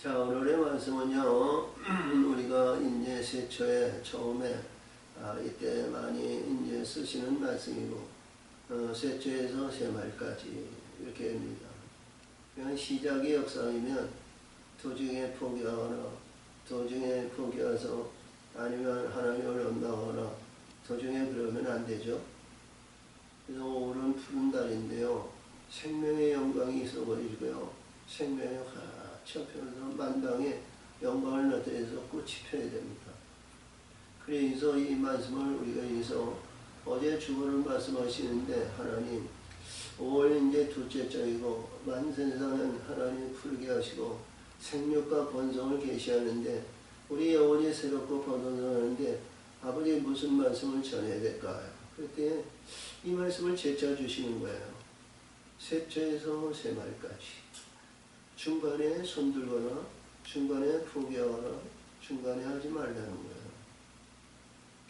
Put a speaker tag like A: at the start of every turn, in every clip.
A: 자, 오늘의 말씀은요, 우리가 이제 세초에 처음에 이때 많이 이제 쓰시는 말씀이고, 세초에서 세말까지 이렇게 합니다. 그냥 시작의 역사이면 도중에 포기하거나, 도중에 포기해서 아니면 하나님을 원망하거나, 도중에 그러면 안 되죠. 그래서 오늘은 푸른 달인데요, 생명의 영광이 있어버리고요, 생명의 펴면서 만방에 영광을 나타내서 꽃이 펴야 됩니다. 그래서 이 말씀을 우리가 여기서 어제 주보를 말씀하시는데, 하나님 5월 이제 둘째 장이고 만세상은 하나님 푸르게 하시고 생육과 번성을 계시하는데, 우리 영혼이 새롭고 번성하는데 아버지 무슨 말씀을 전해야 될까요? 그때 이 말씀을 제쳐 주시는 거예요. 세초에서 세말까지. 중간에 손들거나 중간에 포기하거나 중간에 하지 말라는 거예요.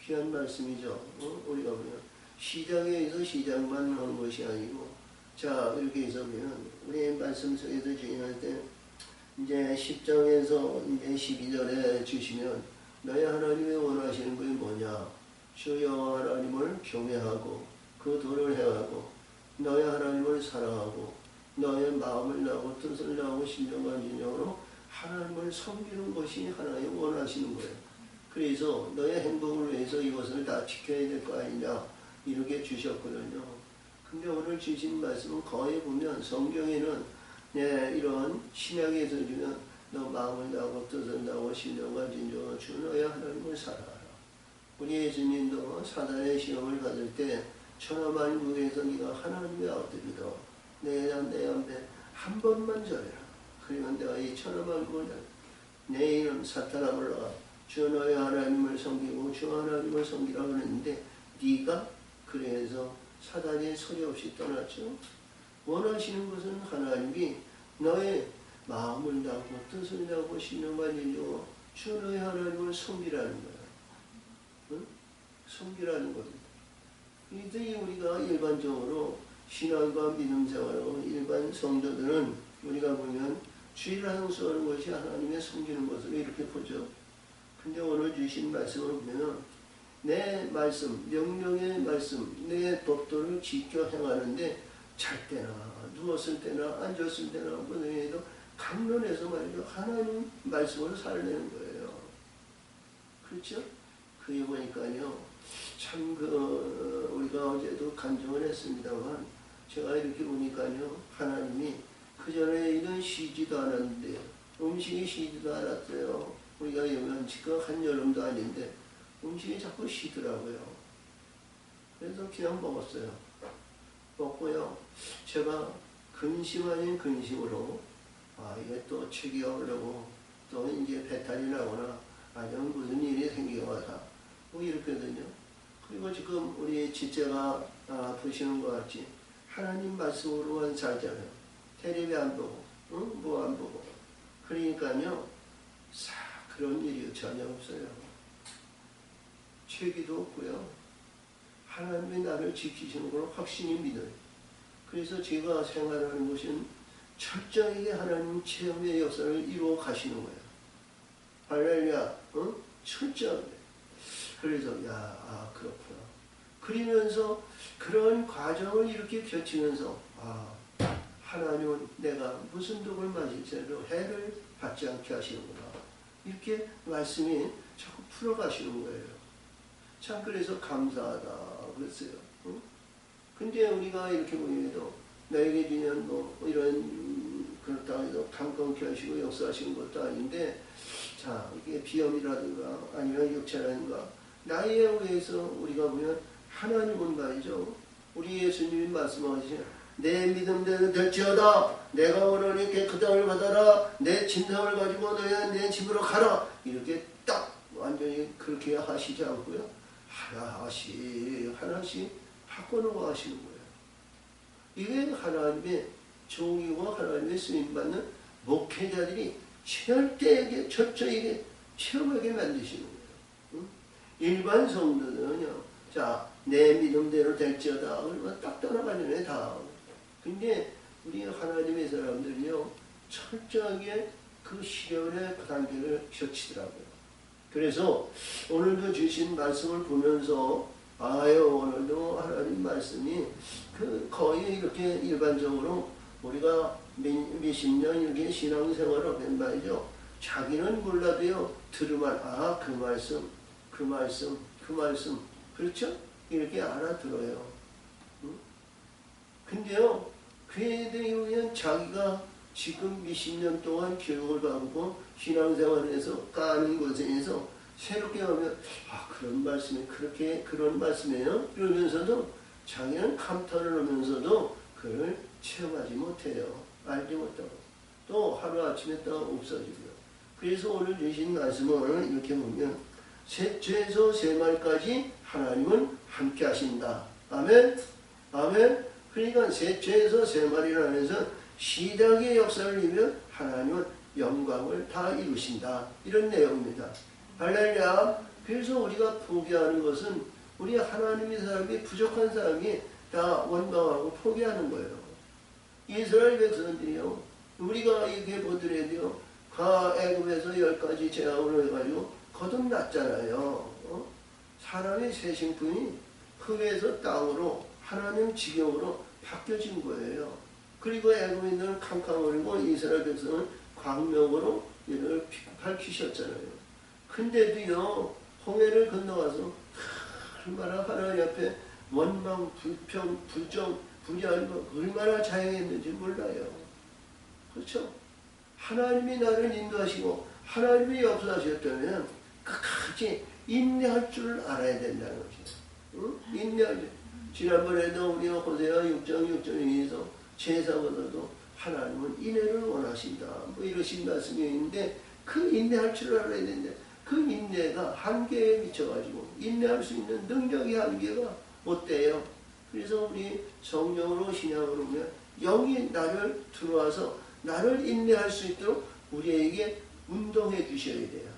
A: 귀한 말씀이죠. 우리가 보면 시작에서 시작만 하는 것이 아니고, 자 이렇게 해서 보면 우리 말씀 속에서 진행할 때 이제 10장에서 이제 12절에 주시면 너희 하나님이 원하시는 것이 뭐냐? 주 여호와 하나님을 경외하고 그 도를 행하고 너희 하나님을 사랑하고 너의 마음을 나고 뜻을 나고 신령한 진정으로 하나님을 섬기는 것이 하나님 원하시는 거예요. 그래서 너의 행복을 위해서 이것을 다 지켜야 될 거 아니냐 이렇게 주셨거든요. 근데 오늘 주신 말씀은 거의 보면 성경에는 이런 신약에서 주면 너 마음을 나고 뜻을 나고 신령한 진정으로 주 너의 하나님을 사랑하라. 우리 예수님도 사단의 시험을 받을 때 천하만국에서 네가 하나님의 아들이다. 내 앞에 한 번만 절해라. 그러면 내가 이 천하만국을 내 이름 사탄아 올라가 주 너의 하나님을 섬기고 주 하나님을 섬기라고 그랬는데, 네가 그래서 사단이 소리 없이 떠났죠. 원하시는 것은 하나님이 너의 마음을 나고 뜻을 나고 신령과 진정으로 주 너의 하나님을 섬기라는 거야. 응? 섬기라는 겁니다. 이들이 우리가 일반적으로 신앙과 믿음 생활하고 일반 성도들은 우리가 보면 주일을 항수하는 것이 하나님의 섬기는 것으로 이렇게 보죠. 근데 오늘 주신 말씀을 보면 내 말씀, 명령의 말씀, 내 법도를 지켜 행하는데 잘 때나 누웠을 때나 앉았을 때나 뭐에도 강론해서 말이죠. 하나님 말씀으로 살아내는 거예요. 그렇죠? 그게 보니까요. 참 우리가 어제도 간증을 했습니다만 제가 이렇게 보니까요. 하나님이 그전에는 쉬지도 않았는데 음식이 쉬지도 않았어요. 우리가 여면 지금 한여름도 아닌데 음식이 자꾸 쉬더라고요. 그래서 그냥 먹었어요. 먹고요. 제가 근심 아닌 근심으로 이게 또 체기하려고 또 이제 배탈이 나거나 아니면 무슨 일이 생기거나 뭐 이렇거든요. 그리고 지금 우리 지체가 아프시는 것 같지. 하나님 말씀으로만 살잖아요. 텔레비 안 보고, 뭐 안 보고. 그러니까요, 그런 일이 전혀 없어요. 체기도 없고요. 하나님이 나를 지키시는 걸 확신히 믿어요. 그래서 제가 생활하는 것은 철저하게 하나님 체험의 역사를 이루어 가시는 거예요. 할렐루야, 철저하게. 그래서 그렇구나. 그러면서 그런 과정을 이렇게 거치면서 하나님은 내가 무슨 독을 마실지라도 해를 받지 않게 하시는구나. 이렇게 말씀이 자꾸 풀어가시는 거예요. 참 그래서 감사하다 그랬어요. 근데 우리가 이렇게 보면도 나에게 주면 뭐 이런 그렇다고 해서 강건케 하시고 역사하시는 것도 아닌데, 자 이게 비염이라든가 아니면 육체라든가 나이에 의해서 우리가 보면 하나님은 말이죠. 우리 예수님이 말씀하시죠. 내 믿음대로 될지어다. 내가 원하니 그 땅을 받아라. 내 침상을 가지고 너희는 내 집으로 가라. 이렇게 딱 완전히 그렇게 하시지 않고요. 하나씩 바꿔놓고 하시는 거예요. 이게 하나님의 종이고 하나님의 쓰임받는 목회자들이 절대에게 철저하게 체험하게 만드시는 거예요. 일반 성도들은요. 자, 내 믿음대로 될지어다. 그러면 딱 떠나가는 애 다. 근데 우리 하나님의 사람들은요. 철저하게 그 시련의 그 단계를 거치더라고요. 그래서 오늘도 주신 말씀을 보면서 오늘도 하나님 말씀이 거의 이렇게 일반적으로 우리가 몇십 년 이렇게 신앙생활을 하면 말이죠. 자기는 몰라도요, 들으면 그 말씀 그렇죠? 이렇게 알아들어요. 근데요, 그에 대해 자기가 지금 몇십 년 동안 교육을 받고 신앙생활에서 까는 것에서 새롭게 하면 그런 말씀이에요. 이러면서도 자기는 감탄을 하면서도 그걸 체험하지 못해요. 알지 못하고 또 하루아침에 또 없어지고요. 그래서 오늘 주신 말씀을 이렇게 보면 셋째에서 세 말까지 하나님은 함께 하신다. 아멘. 아멘. 그러니까 셋째에서 세 말이라 해서 시작의 역사를 이루면 하나님은 영광을 다 이루신다. 이런 내용입니다. 할렐루야. 그래서 우리가 포기하는 것은 우리 하나님의 사람이 부족한 사람이 다 원망하고 포기하는 거예요. 이스라엘 백성들이요. 우리가 이렇게 보더라도요. 애굽에서 10가지 재앙을 해가지고 거듭났잖아요. 사람의 새신분이 흙에서 땅으로 하나님 지경으로 바뀌어진 거예요. 그리고 애굽에 있는 캄캄거리고 이스라엘 백성은 광명으로 이를 밝히셨잖아요. 근데도요, 홍해를 건너가서 얼마나 하나님 앞에 원망, 불평, 부정, 불의하고 얼마나 자행했는지 몰라요. 그렇죠? 하나님이 나를 인도하시고 하나님이 역사하셨다면 끝까지 인내할 줄 알아야 된다는 거죠. 응? 인내할 줄. 지난번에도 우리가 호세아 6장 6절에서 제사보다도 하나님은 인내를 원하신다. 이러신 말씀이 있는데 그 인내할 줄 알아야 되는데 그 인내가 한계에 미쳐가지고 인내할 수 있는 능력이 한계가 못돼요. 그래서 우리 성령으로 신앙으로 보면 영이 나를 들어와서 나를 인내할 수 있도록 우리에게 운동해 주셔야 돼요.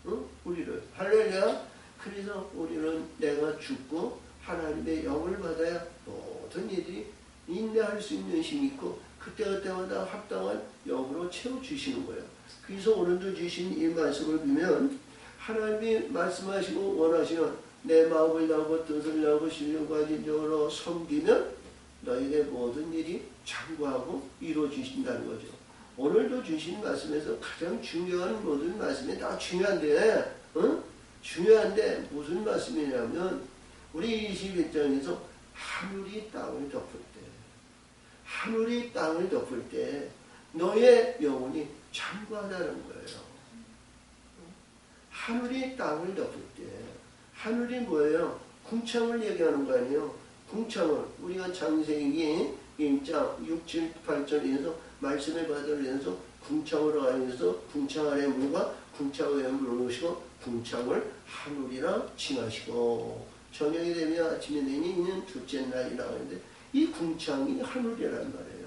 A: 응? 우리를. 할렐루야. 그래서 우리는 내가 죽고 하나님의 영을 받아야 모든 일이 인내할 수 있는 힘이 있고 그때마다 합당한 영으로 채워주시는 거예요. 그래서 오늘도 주신 이 말씀을 보면 하나님이 말씀하시고 원하시는 내 마음을 나고 뜻을 나고 신령과 진정으로 섬기면 너희의 모든 일이 장구하고 이루어지신다는 거죠. 오늘도 주신 말씀에서 가장 중요한 모든 말씀이 다 중요한데 중요한데 무슨 말씀이냐면 우리 21장에서 하늘이 땅을 덮을 때 너의 영혼이 장구하다는 거예요. 하늘이 땅을 덮을 때 하늘이 뭐예요? 궁창을 얘기하는 거 아니에요? 궁창을 우리가 창세기 1장 6, 7, 8절에서 말씀을 받으면서 궁창으로 가면서 궁창 아래 물과 궁창 위에 물을 놓으시고 궁창을 하늘이라 칭하시고 저녁이 되면 아침이 되니 이는 둘째 날이라 하는데 이 궁창이 하늘이란 말이에요.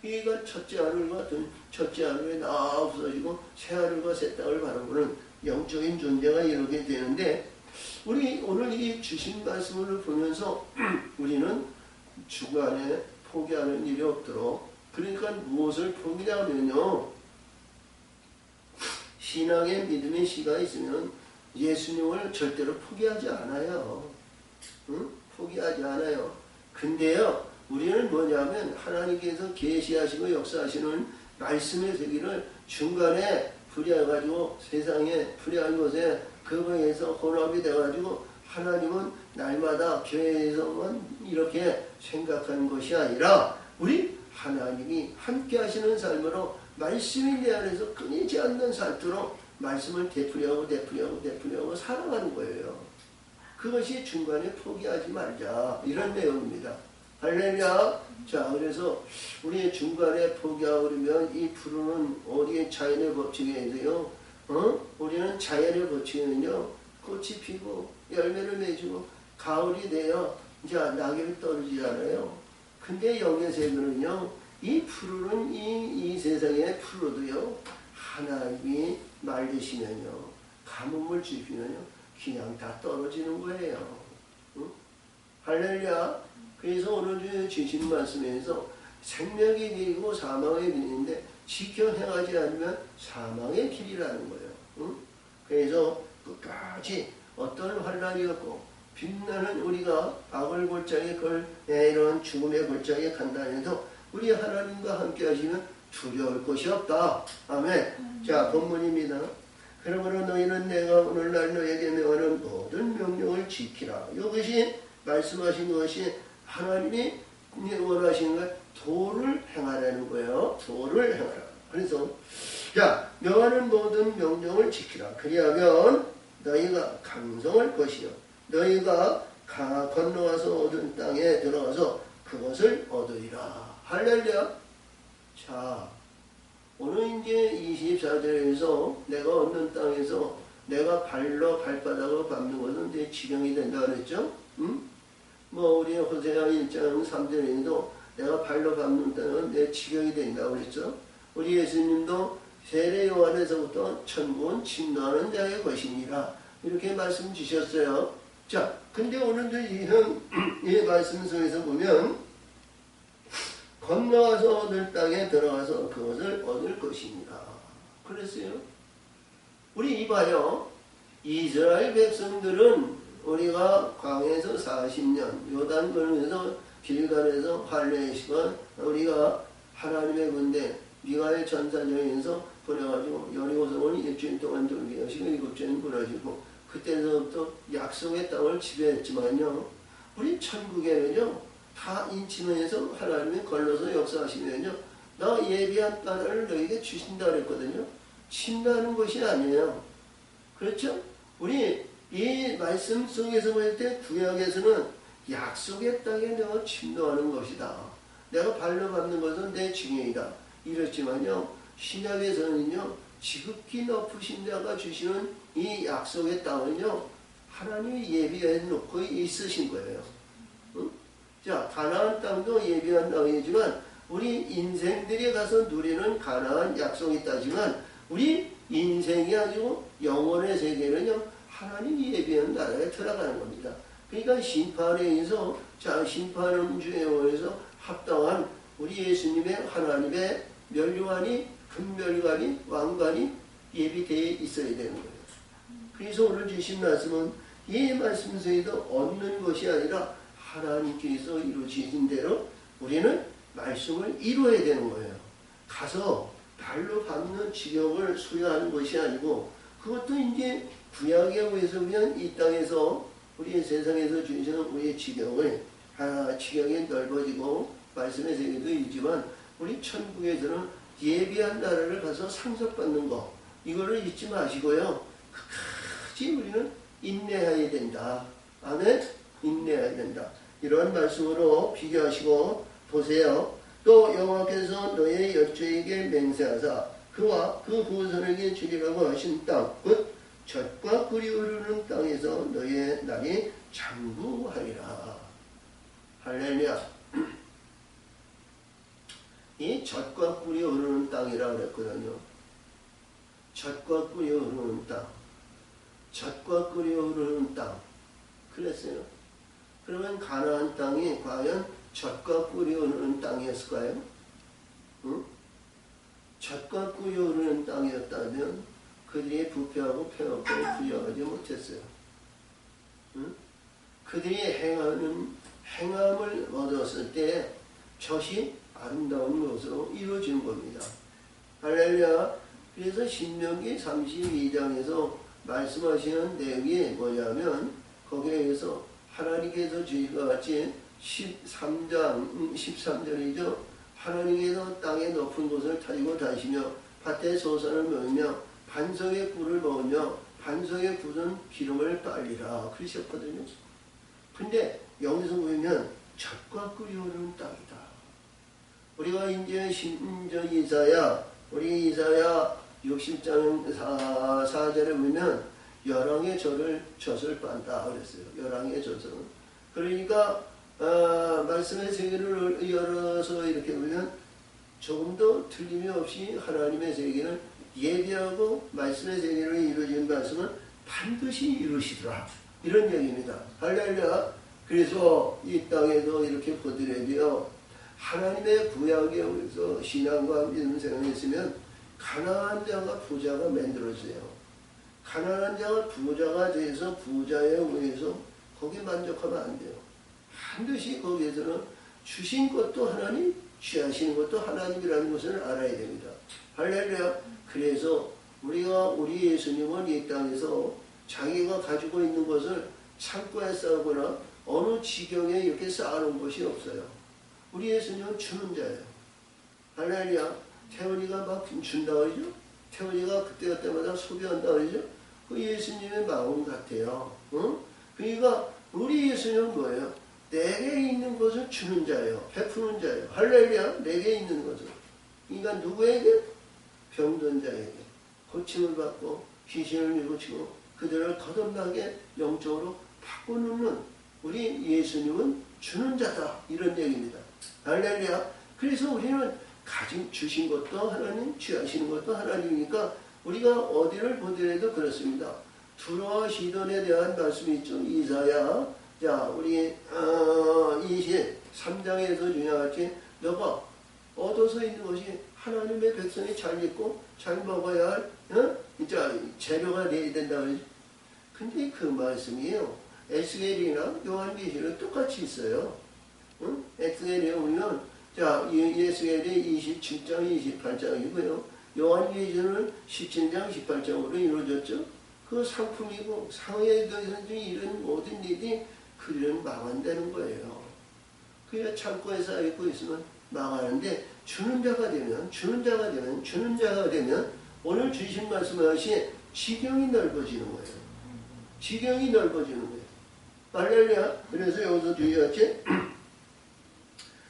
A: 이가 첫째 하늘과 첫째 하늘에 나 없어지고 새 하늘과 새 땅을 바라보는 영적인 존재가 이루게 되는데 우리 오늘 이 주신 말씀을 보면서 우리는 중간에 포기하는 일이 없도록 그러니까 무엇을 포기하면요 신앙의 믿음의 씨가 있으면 예수님을 절대로 포기하지 않아요. 포기하지 않아요. 근데요 우리는 뭐냐면 하나님께서 계시하시고 역사하시는 말씀의 세계를 중간에 불의해가지고 세상에 불의한 것에 그거에서 혼합이 돼가지고 하나님은 날마다 교회에서만 이렇게 생각하는 것이 아니라 우리 하나님이 함께 하시는 삶으로 말씀이 내 안에서 끊이지 않는 삶으로 말씀을 되풀이하고 살아가는 거예요. 그것이 중간에 포기하지 말자 이런 내용입니다. 할렐루야. 자 그래서 우리 중간에 포기하고 그러면 이 푸르는 어디에 자연의 법칙에 있어요. 우리는 자연의 법칙에는요 꽃이 피고 열매를 맺고 가을이 되어 이제 낙엽이 떨어지잖아요. 근데 영의 세계는요 이 푸르는 이 세상의 푸르도요 하나님이 말리시면요 가뭄을 주시면요 그냥 다 떨어지는 거예요. 할렐루야. 그래서 오늘 주신 말씀에서 생명의 길이고 사망의 길인데 지켜 행하지 않으면 사망의 길이라는 거예요. 응? 그래서 끝까지 어떤 환란이었고 빛나는 우리가 악을 골짜기에 이런 죽음의 골짜기에 간다 해도 우리 하나님과 함께 하시면 두려울 것이 없다. 아멘. 자, 본문입니다. 그러므로 너희는 내가 오늘날 너에게 명하는 모든 명령을 지키라. 이것이 말씀하신 것이 하나님이 원하시는 것, 도를 행하라는 거예요. 도를 행하라. 그래서 자, 명하는 모든 명령을 지키라. 그리하면 너희가 강성할 것이요 너희가 건너와서 얻은 땅에 들어가서 그것을 얻으리라. 할렐루야. 자, 오늘 이제 24절에서 내가 얻는 땅에서 내가 발바닥으로 밟는 것은 내 지경이 된다 그랬죠? 응? 뭐 우리 호세아 1장 3절에도 내가 발로 밟는 땅은 내 지경이 된다 그랬죠? 우리 예수님도 세례 요한에서부터 천국은 침노하는 자의 것이니라 이렇게 말씀 주셨어요. 자, 근데 오늘도 이 말씀 속에서 보면 건너와서 얻을 땅에 들어가서 그것을 얻을 것입니다. 그랬어요. 우리 이봐요. 이스라엘 백성들은 우리가 광야에서 40년 요단 건너에서 길갈에서 할례의 시간 우리가 하나님의 군대 미가엘 전사전에서 보내가지고 여리고성을 일주일 동안 돌게하시고 7주일 무너지고 그때서부터 약속의 땅을 지배했지만요. 우리 천국에는요. 다 인치면에서 하나님이 걸러서 역사하시면요. 나 예비한 나라를 너에게 주신다 그랬거든요. 침노하는 것이 아니에요. 그렇죠? 우리 이 말씀 속에서 볼 때 구약에서는 약속의 땅에 내가 침노하는 것이다. 내가 발로 밟는 것은 내 증인이다. 이렇지만요. 신약에서는요. 지극히 높으신 자가 주시는 이 약속의 땅은요. 하나님이 예비해 놓고 있으신 거예요. 응? 자, 가나안 땅도 예비한 땅이지만 우리 인생들이 가서 누리는 가나안 약속이 있다지만 우리 인생이 아니고 영혼의 세계는요. 하나님이 예비한 나라에 들어가는 겁니다. 그러니까 심판에 의해서 자, 심판음주에 의해서 합당한 우리 예수님의 하나님의 멸류관이 금멸관이 왕관이 예비되어 있어야 되는 거예요. 그래서 오늘 주신 말씀은 이 말씀 속에도 얻는 것이 아니라 하나님께서 이루어지신 대로 우리는 말씀을 이루어야 되는 거예요. 가서 발로 밟는 지경을 소유하는 것이 아니고 그것도 이제 구약에 의해서 그냥 이 땅에서 우리 세상에서 주시는 우리의 지경을 지경이 넓어지고 말씀의 세계도 있지만 우리 천국에서는 예비한 나라를 가서 상속받는 거 이거를 잊지 마시고요. 끝까지 우리는 인내해야 된다. 아멘? 인내해야 된다. 이런 말씀으로 비교하시고 보세요. 또 여호와께서 너의 열조에게 맹세하사 그와 그 후손에게 주리라고 하신 땅, 곧 젖과 꿀이 흐르는 땅에서 너의 날이 장구하리라. 할렐루야. 이 젖과 꿀이 흐르는 땅이라고 그랬거든요. 젖과 꿀이 흐르는 땅. 젖과 꿀이 흐르는 땅. 그랬어요. 그러면 가나안 땅이 과연 젖과 꿀이 흐르는 땅이었을까요? 응? 젖과 꿀이 흐르는 땅이었다면 그들이 부패하고 패하고 부여하지 못했어요. 응? 그들이 행함을 얻었을 때 젖이 아름다운 것으로 이루어지는 겁니다. 할렐루야. 그래서 신명기 32장에서 말씀하시는 내용이 뭐냐면 거기에 의해서 하나님께서 주님과 같이 13절이죠. 하나님께서 땅의 높은 곳을 타지고 다니시며 밭에 소산을 먹으며 반석의 꿀을 먹으며 반석의 굳은 기름을 빨리라 그러셨거든요. 근데 여기서 보면 젖과 꿀이 흐르는 땅이다. 우리가 이제 우리 이사야 60장 4절에 보면 열왕의 젖을 빤다 그랬어요. 열왕의 젖은. 그러니까 말씀의 세계를 열어서 이렇게 보면 조금 더 틀림이 없이 하나님의 세계는 예비하고 말씀의 세계를 이루어진 말씀은 반드시 이루시더라. 이런 얘기입니다. 할렐루야. 그래서 이 땅에도 이렇게 보더라도요. 하나님의 구약에 의해서 신앙과 믿음 생활했으면 가난한 자가 부자가 만들어져요. 가난한 자가 부자가 돼서 부자에 의해서 거기에 만족하면 안 돼요. 반드시 거기에서는 주신 것도 하나님, 취하시는 것도 하나님이라는 것을 알아야 됩니다. 할렐루야. 그래서 우리 예수님은 이 땅에서 자기가 가지고 있는 것을 창고에 쌓거나 어느 지경에 이렇게 쌓아놓은 것이 없어요. 우리 예수님은 주는 자예요. 할렐루야. 태원이가 막 준다 그러죠? 태원이가 그때마다 소비한다 그러죠? 그 예수님의 마음 같아요. 응? 그러니까 우리 예수님은 뭐예요? 내게 있는 것을 주는 자예요. 베푸는 자예요. 할렐루야. 내게 있는 것을. 그러니까 누구에게? 병든 자에게 고침을 받고 귀신을 일으키고 그들을 거듭나게 영적으로 바꾸는 우리 예수님은 주는 자다. 이런 얘기입니다. 할렐루야. 그래서 우리는 주신 것도 하나님, 취하시는 것도 하나님이니까 우리가 어디를 보더라도 그렇습니다. 두로와 시돈에 대한 말씀이 있죠. 이사야. 자, 우리 23장에서 중요하지. 너가 얻어서 있는 것이 하나님의 백성이 잘 입고 잘 먹어야 할 재료가 돼야 된다 그러죠. 근데 그 말씀이에요. 에스겔이나 요한계시록 똑같이 있어요. 응? 에스겔에 보면 자, 에스겔이 27장 28장이고요. 요한계시록은 17장 18장으로 이루어졌죠. 그 상품이고 상해에 대해서 이런 모든 일이 그들은 망한다는 거예요. 그냥 창고에 쌓여있고 있으면 망하는데 주는 자가 되면 오늘 주신 말씀하신 지경이 넓어지는 거예요. 지경이 넓어지는 거예요. 할렐루야. 그래서 여기서 주의하지.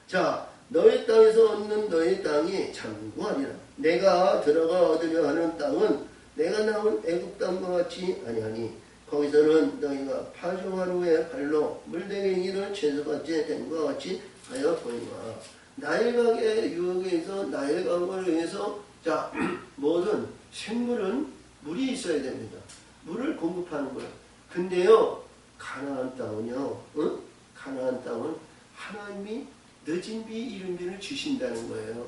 A: 자, 너희 땅에서 얻는 너희 땅이 장구 아니라 내가 들어가 얻으려 하는 땅은 내가 나온 애굽 땅과 같이 아니하니 거기서는 너희가 파종한 후에 발로 물댕이를 채소같이 된 것 같이 하여 보이마. 나일강의 유역에서 나일강을 위해서 자 모든 생물은 물이 있어야 됩니다. 물을 공급하는 거예요. 근데요 가나안 땅은요, 가나안 땅은 하나님이 늦은 비 이른 비를 주신다는 거예요.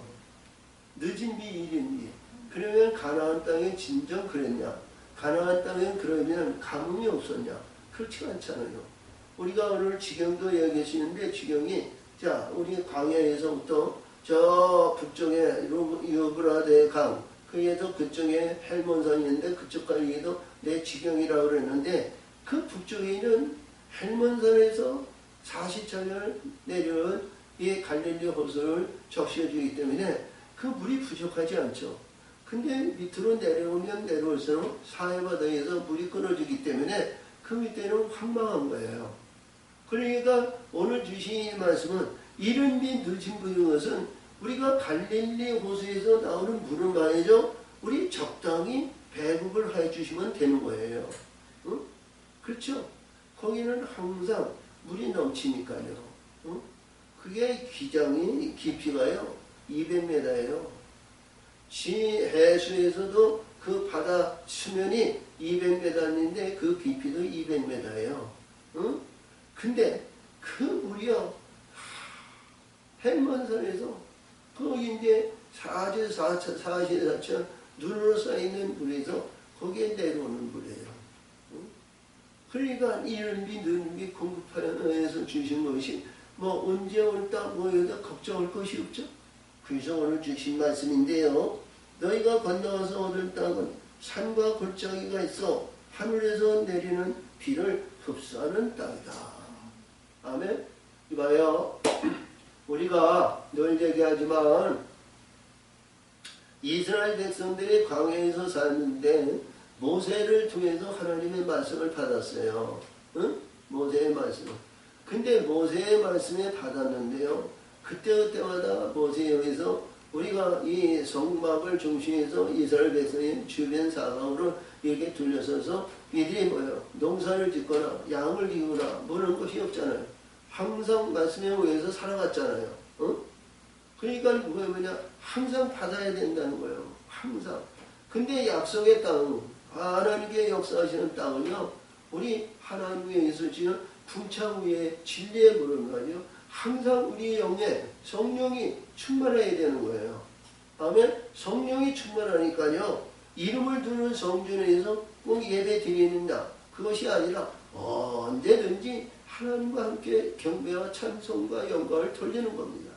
A: 늦은 비 이른 비. 그러면 가나안 땅에 진정 그랬냐? 가나안 땅엔 그러면 가뭄이 없었냐? 그렇지 않잖아요. 우리가 오늘 지경도 얘기하시는데 지경이 자 우리 광야에서부터 저 북쪽에 유브라데 강 그에도 그쪽에 헬몬산이 있는데 그쪽까지도 내 지경이라고 그랬는데 그 북쪽에 있는 헬몬산에서 40차례를 내려온 이 갈릴리 호수를 적시해 주기 때문에 그 물이 부족하지 않죠. 근데 밑으로 내려오면 내려올수록 사해바다에서 물이 끊어지기 때문에 그 밑에는 황망한 거예요. 그러니까 오늘 주신 이 말씀은 이른 비 늦은 비인 것은 우리가 갈릴리 호수에서 나오는 물을 말이죠. 우리 적당히 배급을 해주시면 되는 거예요. 응? 그렇죠? 거기는 항상 물이 넘치니까요. 응? 그게 기장이 깊이가요 200m예요. 해수에서도 그 바다 수면이 200m인데 그 깊이도 200m예요. 응? 근데 그 물이요 헬몬산에서 그 이제 44천 눈으로 쌓이는 물에서 거기에 내려오는 물이에요. 응? 그러니까 이른 비 늦은 비 공급하여서 주신 것이 뭐 언제 올다 뭐여도 걱정할 것이 없죠. 그래서 오늘 주신 말씀인데요. 너희가 건너와서 얻을 땅은 산과 골짜기가 있어 하늘에서 내리는 비를 흡수하는 땅이다. 아멘. 이봐요. 우리가 늘 얘기하지만 이스라엘 백성들이 광야에서 살는데 모세를 통해서 하나님의 말씀을 받았어요. 응? 모세의 말씀을. 근데 모세의 말씀을 받았는데요. 그때마다 모세에 의해서 우리가 이 성막을 중심해서 이스라엘 백성의 주변 사방으로 이렇게 둘러서서 이들이 뭐예요? 농사를 짓거나 양을 기우거나 뭐는 것이 없잖아요. 항상 말씀에 의해서 살아갔잖아요. 그러니까 뭐냐? 항상 받아야 된다는 거예요. 항상. 근데 약속의 땅, 하나님께 역사하시는 땅은요, 우리 하나님 위에서 지는 풍창 위에 진리의 물을 가지고 항상 우리의 영에 성령이 충만해야 되는 거예요. 아멘. 성령이 충만하니까요. 이름을 두는 성전에서 꼭 예배 드리는다. 그것이 아니라 언제든지 하나님과 함께 경배와 찬송과 영광을 돌리는 겁니다.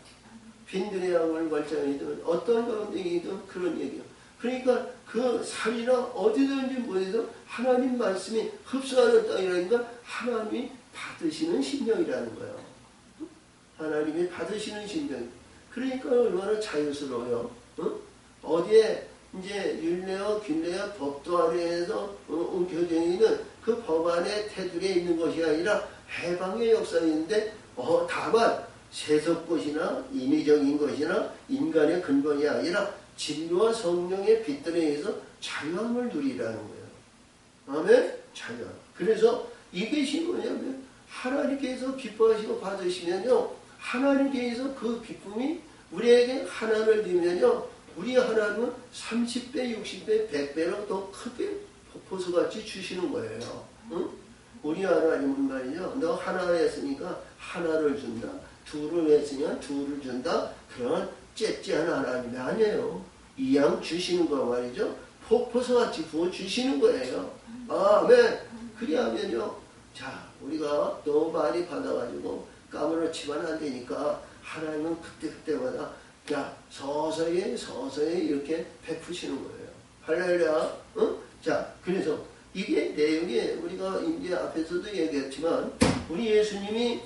A: 빈들의 양을 발장이든 어떤 가운데이든 그런 얘기예요. 그러니까 그 산이나 어디든지 뭐해서 하나님 말씀이 흡수하는 땅이라니까 하나님이 받으시는 심령이라는 거예요. 하나님이 받으시는 심령. 그러니까 얼마나 자유스러워요. 어디에 이제 율례와 균례와 법도 아래에서 옮겨져 있는 그 법 안에 테두리에 있는 것이 아니라 해방의 역사인데 다만 세속 것이나 인위적인 것이나 인간의 근본이 아니라 진리와 성령의 빛들에 의해서 자유함을 누리라는 거예요. 아멘? 자유함. 그래서 이것이 뭐냐면 하나님께서 기뻐하시고 받으시면요. 하나님께서 그 기쁨이 우리에게 하나를 드리면요. 우리 하나님은 30배, 60배, 100배로 더 크게 폭포수같이 주시는 거예요. 응? 우리 하나님은 말이죠. 너 하나 했으니까 하나를 준다. 둘을 했으니까 둘을 준다. 그런 째째한 하나님이 아니에요. 이양 주시는 거 말이죠. 폭포수같이 부어주시는 거예요. 아멘. 그리하면요. 자, 우리가 너무 많이 받아가지고 까무러치면 안 되니까 하나님은 그때그때마다 서서히 이렇게 베푸시는 거예요. 할렐루야. 응? 자, 그래서 이게 내용이 우리가 이제 앞에서도 얘기했지만 우리 예수님이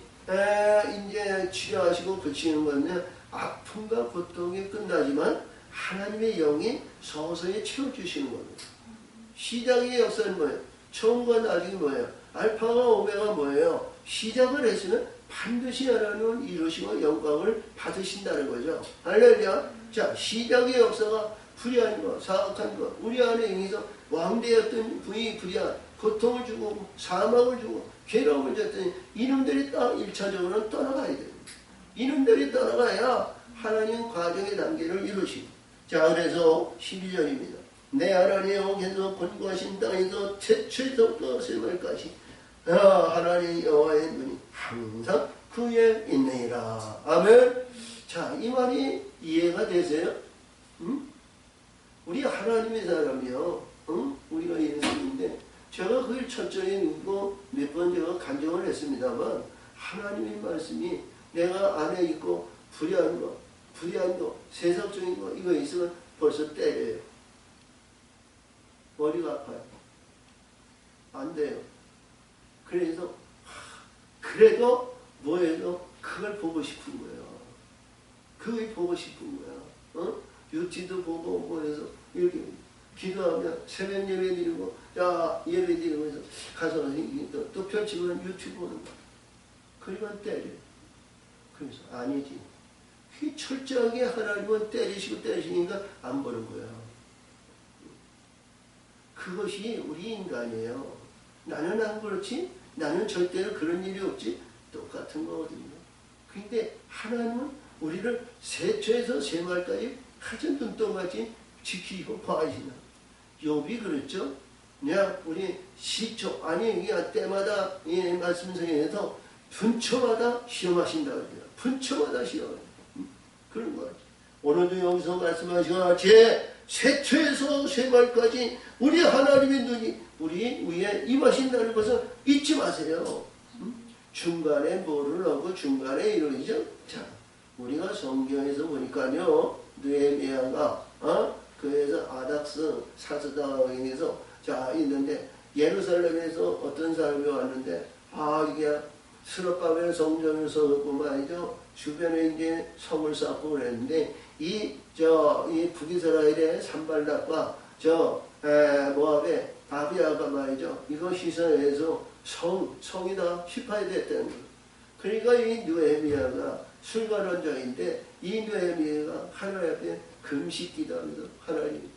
A: 이제 치료하시고 고치는 거는 아픔과 고통이 끝나지만 하나님의 영이 서서히 채워주시는 겁니다. 시작의 역사는 뭐예요? 처음과 나중이 뭐예요? 알파와 오메가 뭐예요? 시작을 했으면 반드시 하나님은 이루시고 영광을 받으신다는 거죠. 할렐루야. 자, 시작의 역사가 불의한 것, 사악한 것, 우리 안에 의해서 왕대였던 분이 불의한 고통을 주고 사망을 주고 괴로움을 줬더니 이놈들이 딱 1차적으로는 떠나가야 됩니다. 이놈들이 떠나가야 하나님 과정의 단계를 이루시고. 자, 그래서 12절입니다. 내 하나님의 영에서 권고하신 땅에서 최초에서부터 세월까지 하나님 여호와의 눈이 항상 그에 있느니라. 아멘. 자, 이 말이 이해가 되세요? 응? 우리 하나님의 사람이요. 응? 우리가 예수인데 제가 그걸 철저히 읽고 몇 번 제가 간증을 했습니다만 하나님의 말씀이 내가 안에 있고 불의한 거, 세상적인 거 이거 있으면 벌써 때려요. 머리가 아파요. 안 돼요. 그래서 그래도 뭐해도 그걸 보고 싶은 거예요. 그걸 보고 싶은 거야. 유튜브 보고 뭐해서 이렇게 기도하면 새벽 예배 드리고 야 예배 드리면서 가서 또 펼치면 유튜브 보는 거야. 그러면 때려. 그래서 아니지. 철저하게 하나님은 때리시니까 안 보는 거야. 그것이 우리 인간이에요. 나는 안 그렇지? 나는 절대로 그런 일이 없지? 똑같은 거거든요. 근데 하나님은 우리를 세초에서 세말까지 가장 눈동같이 지키고 봐주시나. 욥이 그랬죠? 우리 시초, 아니, 때마다 이 말씀성에서 분초마다 시험하신다 그래요. 분초마다 시험. 그런 거지. 오늘도 여기서 말씀하시거나 제 세초에서 세말까지 우리 하나님의 눈이 우리 위에 임하신다는 것을 잊지 마세요. 중간에 뭐를 하고 중간에 이러죠. 자, 우리가 성경에서 보니까요, 느헤미야가 그에서 아닥스 사스다왕에서 자 있는데 예루살렘에서 어떤 사람이 왔는데 이게 스룹바벨 성전을 서고 말이죠. 주변에 이제 성을 쌓고 그랬는데 이 북이스라엘의 산발락과 모압의 아비아가 말이죠. 이거 시선에서 성이 다 휘파해됐다는 거예요. 그러니까 이 느헤미야가 술관원장인데 이 느헤미야가 하나님 앞에 금식 기도하면서 하나님,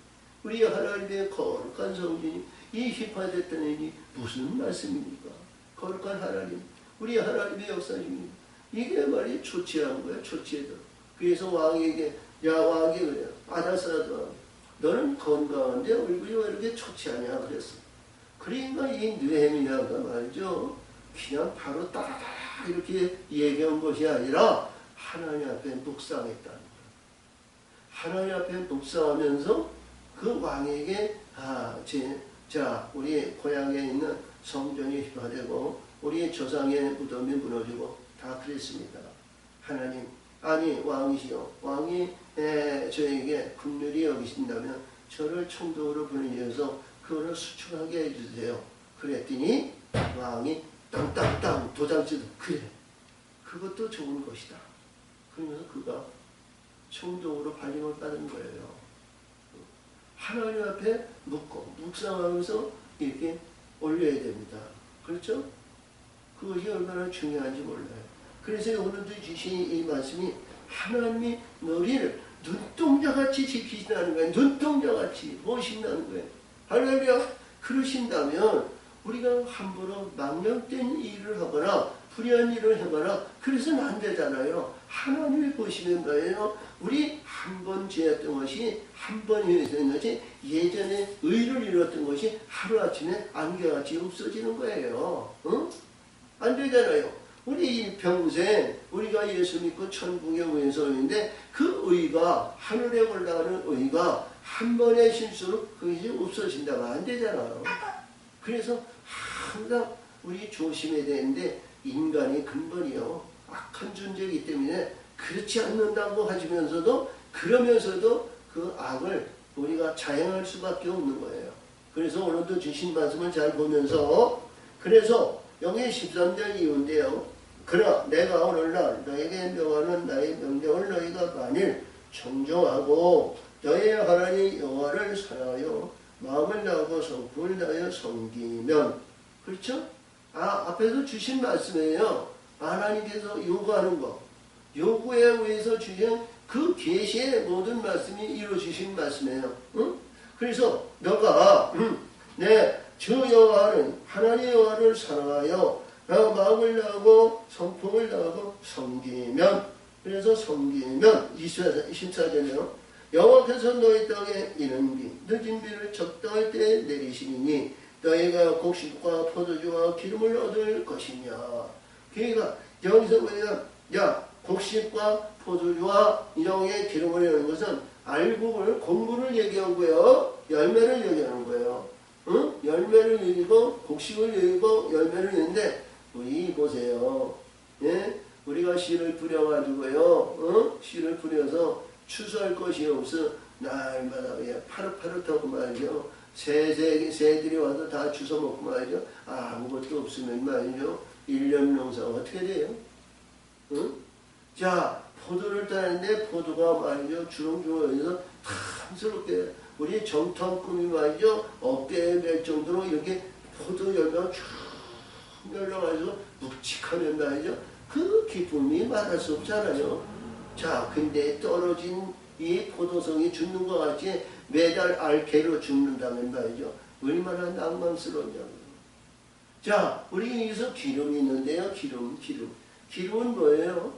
A: 우리 하나님의 거룩한 성전이 이 휘파됐다는 일이 무슨 말씀입니까? 거룩한 하나님, 우리 하나님의 역사입니다. 이게 말이 초치한 거예요. 초치해도. 그래서 왕에게 왕이 그래요. 아다사도 너는 건강한데 얼굴이 왜 이렇게 초치하냐 그랬어. 그러니까 이 느헤미야가 말이죠. 그냥 바로 따다닥 이렇게 얘기한 것이 아니라 하나님 앞에 묵상했다는 거예요. 하나님 앞에 묵상하면서 그 왕에게 자 우리 고향에 있는 성전이 휘파되고 우리 조상의 무덤이 무너지고 다 그랬습니다. 하나님 아니 왕이시여 왕이 저에게 긍휼히 여기신다면 저를 총독으로 보내셔서 그거를 수축하게 해주세요. 그랬더니 왕이 땅땅땅 도장치도 그래 그것도 좋은 것이다. 그러면서 그가 총독으로 발림을 받은 거예요. 하나님 앞에 묻고 묵상하면서 이렇게 올려야 됩니다. 그렇죠? 그것이 얼마나 중요한지 몰라요. 그래서 오늘도 주신 이 말씀이 하나님이 너희를 눈동자같이 지키신다는 거예요. 눈동자같이 보신다는 거예요. 할렐루야. 그러신다면 우리가 함부로 망령된 일을 하거나 불의한 일을 하거나 그래서는 안 되잖아요. 하나님이 보시면 뭐예요? 우리 한 번 죄했던 것이 한 번 했던 것이 예전에 의를 이뤘던 것이 하루아침에 안개같이 없어지는 거예요. 응? 안 되잖아요. 우리 평생 우리가 예수 믿고 천국에 원소인데 그 의가 하늘에 올라가는 의가 한 번의 실수로 그것이 없어진다가 안 되잖아요. 그래서 항상 우리 조심해야 되는데 인간이 근본이요 악한 존재이기 때문에 그렇지 않는다고 하시면서도 그러면서도 그 악을 우리가 자행할 수밖에 없는 거예요. 그래서 오늘도 주신 말씀을 잘 보면서 그래서 여기 13절 이후인데요. 그러나 내가 오늘날 너에게 명하는 나의 명령을 너희가 만일 정정하고 너의 하나님 여호와를 사랑하여 마음을 다하고 성품을 다하여 섬기면 그렇죠? 앞에서 주신 말씀이에요. 하나님께서 요구하는 거 요구에 의해서 주신 그 계시의 모든 말씀이 이루어지신 말씀이에요. 응? 그래서 너가 주 여호와는 하나님 여호와를 사랑하여 마음을 다하고 성품을 다하고 섬기면 그래서 섬기면 24절이요. 여호와께서 너희 땅에 이른 비 늦은 비를 적당할 때 내리시니 너희가 곡식과 포도주와 기름을 얻을 것이냐. 그러니까 여기서 우리가 곡식과 포도주와 이종의 기름을 얻는 것은 알곡을 공부를 얘기하고요. 열매를 얘기하는 거예요. 응? 열매를 얘기고 곡식을 얘기고 열매를 얘기하는데 우리 보세요. 예? 우리가 씨를 뿌려가지고요. 응? 씨를 뿌려서 추수할 것이 없어 날마다 파릇파릇하고 말이죠. 새들이 와서 다 주워 먹고 말이죠. 아무것도 없으면 말이죠. 1년 농사가 어떻게 돼요? 응? 자, 포도를 따는데 포도가 말이죠. 주렁주렁해서 탐스럽게 우리 정통꾼이 말이죠. 어깨에 멜 정도로 이렇게 포도 열매가 쭉 열려가지고 묵직하면 말이죠. 그 기쁨이 말할 수 없잖아요. 자, 근데 떨어진 이 포도성이 죽는 것 같이 매달 알개로 죽는다면 말이죠. 얼마나 낭만스러웠냐고요. 자, 우리 여기서 기름이 있는데요. 기름은 뭐예요?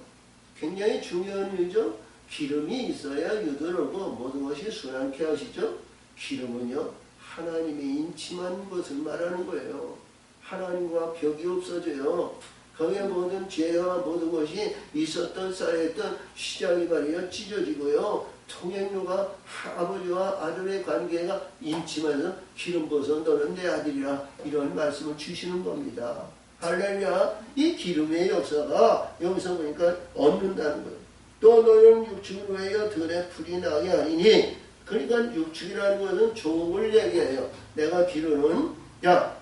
A: 굉장히 중요한 일이죠. 기름이 있어야 유도하고 모든 것이 순환케 하시죠. 기름은요. 하나님의 인침한 것을 말하는 거예요. 하나님과 벽이 없어져요. 거기에 모든 죄와 모든 것이 있었던 쌓였던 시작이 말이요 찢어지고요. 통행료가 아버지와 아들의 관계가 인침해서 기름 부어서 너는 내 아들이라 이런 말씀을 주시는 겁니다. 할렐루야. 이 기름의 역사가 여기서 보니까 얻는다는 거예요. 또 너는 육축을 위하여 들에 풀이 나게 하리니 그러니까 육축이라는 것은 종을 얘기해요. 내가 기르는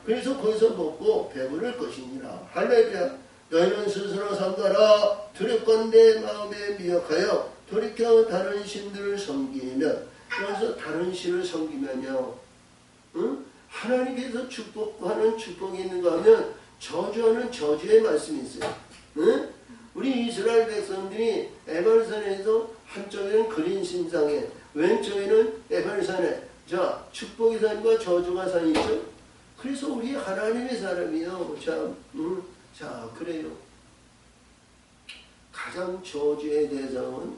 A: 그래서 거기서 먹고 배부를 것이니라. 할렐루야. 너희는 스스로 삼가라. 두렵건 내 마음에 미혹하여 돌이켜 다른 신들을 섬기면 여기서 다른 신을 섬기면요. 응? 하나님께서 축복하는 축복이 있는가 하면 저주하는 저주의 말씀이 있어요. 응? 우리 이스라엘 백성들이 에발산에서 한쪽에는 그린 신상에 왼쪽에는 에발산에 자 축복의 산과 저주가 산 있죠. 그래서 우리 하나님의 사람이요. 자 그래요. 가장 저주의 대상은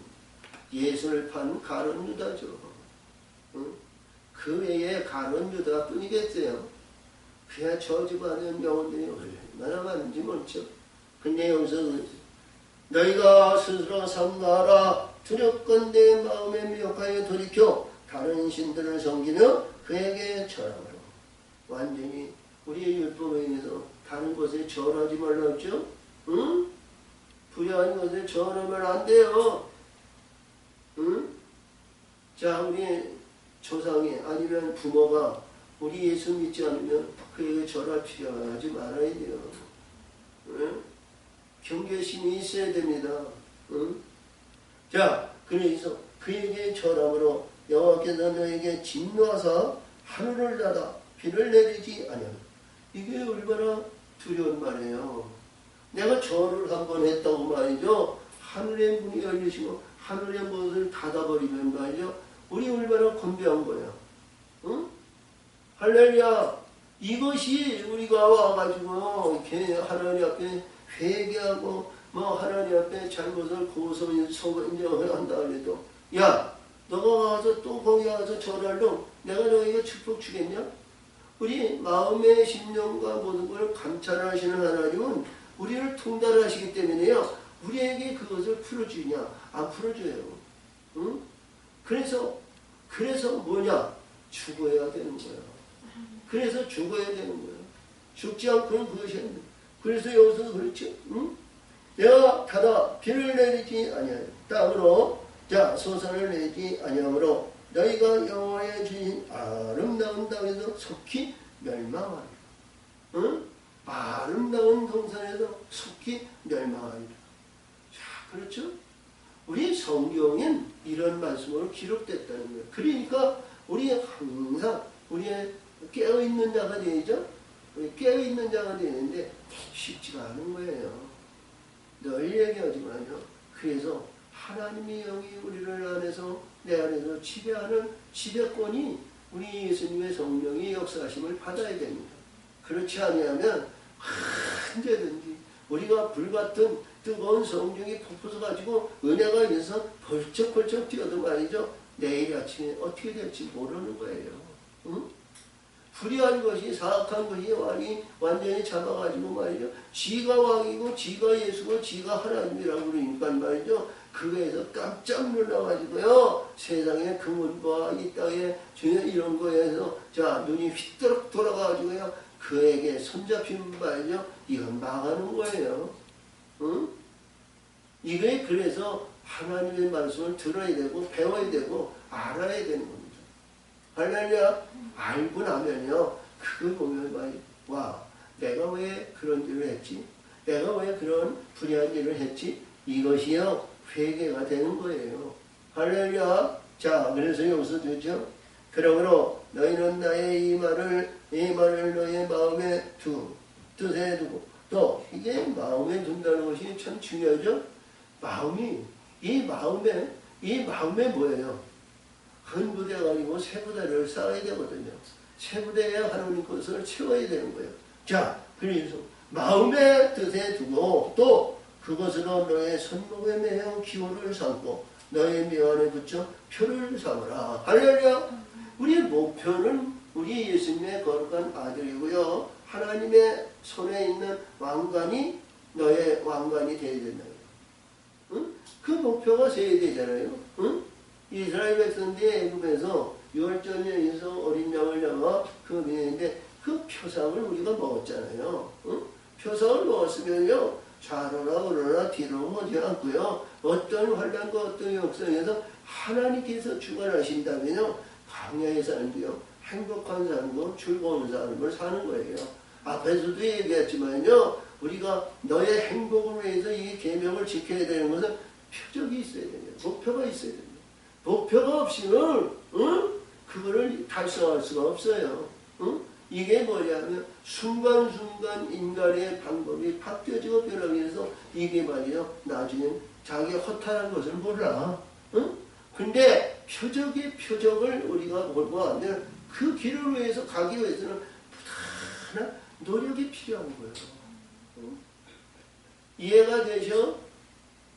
A: 예수를 판 가룟 유다죠. 응? 그 외에 가룟 유다 뿐이겠어요. 그야 저주받은 영혼들이 얼마나 많은지 모르죠. 근데 여기서 너희가 스스로 삼가하라. 두렵건대 마음에 미혹하여 돌이켜 다른 신들을 섬기며 그에게 절하므로. 완전히 우리의 율법에 의해서 다른 것에 절하지 말라 했죠? 응? 부여한 것에 절하면 안 돼요. 응? 자, 우리 조상이 아니면 부모가 우리 예수 믿지 않으면 그에게 절할 필요가 하지 말아야 돼요. 응? 경계심이 있어야 됩니다. 응? 자, 그래서 그에게 절함으로 여호와께서 너에게 진노하사 하늘을 닫아 비를 내리지 아니하며. 이게 얼마나 두려운 말이에요. 내가 절을 한번 했다고 말이죠. 하늘의 문이 열리시고 하늘의 문을 닫아버리면 말이죠. 우리 얼마나 건배한 거야. 응? 할렐루야. 이것이 우리가 와가지고 하나님 앞에 회개하고 하나님 앞에 잘못을 고소 인정을 한다 그래도, 야, 너가 와서 또 거기 와서 절할로 내가 너에게 축복 주겠냐? 우리 마음의 심령과 모든 걸 감찰하시는 하나님은 우리를 통달하시기 때문에요. 우리에게 그것을 풀어주냐? 안 풀어줘요. 응? 그래서 뭐냐? 죽어야 되는 거야. 그래서 죽어야 되는 거야. 죽지 않고는 그것이 안 돼. 그래서 여기서 그렇죠. 응? 내가 닫아 비를 내리지 아니하여 땅으로 자 소산을 내지 아니하므로 너희가 여호와의 주신 아름다운 땅에서 속히 멸망하리라. 응? 아름다운 동산에서 속히 멸망하리라. 자, 그렇죠? 우리 성경엔 이런 말씀으로 기록됐다는 거예요. 그러니까 우리 항상 우리의 깨어있는 자가 되죠. 우리 깨어있는 자가 되는데 쉽지가 않은 거예요. 늘 얘기하지만요. 그래서 하나님의 영이 우리를 안에서 내 안에서 지배하는 지배권이 우리 예수님의 성령의 역사하심을 받아야 됩니다. 그렇지 아니하면 언제든지 우리가 불같은 뜨거운 성령이 폭포서 가지고 은혜가 있어서 벌쩍벌쩍 뛰어도 말이죠. 내일 아침에 어떻게 될지 모르는 거예요. 응? 불의한 것이 사악한 것이 완전히 잡아가지고 말이죠. 지가 왕이고 지가 예수고 지가 하나님이라고 그러니까 말이죠. 그거에서 깜짝 놀라가지고요. 세상의 금은과 이 땅에 이런 거에서 자 눈이 휘도록 돌아가가지고요. 그에게 손잡히면 말이죠. 이건 망하는 거예요. 응? 이게 그래서 하나님의 말씀을 들어야 되고 배워야 되고 알아야 되는 겁니다. 할렐루야. 알고 나면요. 그걸 보면 말이죠. 와, 내가 왜 그런 일을 했지? 내가 왜 그런 불의한 일을 했지? 이것이요. 회개가 되는 거예요. 할렐루야. 자, 그래서 여기서 되죠. 그러므로 너희는 나의 이 말을 너희의 마음에 뜻에 두고 또 이게 마음에 둔다는 것이 참 중요하죠. 이 마음에 뭐예요? 한 부대가 아니고 세 부대를 쌓아야 되거든요. 세 부대에 하나님 것을 채워야 되는 거예요. 자, 그래서 마음의 뜻에 두고 또 그것으로 너의 손목에 매어 기호를 삼고 너의 미안에 붙여 표를 삼으라. 할렐루야. 우리의 목표는 우리 예수님의 거룩한 아들이고요. 하나님의 손에 있는 왕관이 너의 왕관이 되어야 된다. 응? 그 목표가 세야 되잖아요. 응? 이스라엘 백성들이 애굽에서 유월절에서 어린 양을 잡아 그 미는데 그 표상을 우리가 먹었잖아요. 응? 표상을 먹었으면요. 좌로나 우로나 뒤로 오지 않고요. 어떤 환난과 어떤 역성에서 하나님께서 주관하신다면요. 광야의 삶도요. 행복한 삶과 즐거운 삶을 사는 거예요. 앞에서도 얘기했지만요. 우리가 너의 행복을 위해서 이 계명을 지켜야 되는 것은 표적이 있어야 됩니다. 목표가 있어야 됩니다. 목표가 없이는 그거를 달성할 수가 없어요. 이게 뭐냐면 순간순간 인간의 방법이 바뀌어지고 변하면서 이게 말이요. 나중에 자기가 허탈한 것을 몰라. 근데 표적을 우리가 몰고 하면 그 길을 위해서 가기 위해서는 부단한 노력이 필요한 거예요. 이해가 되죠?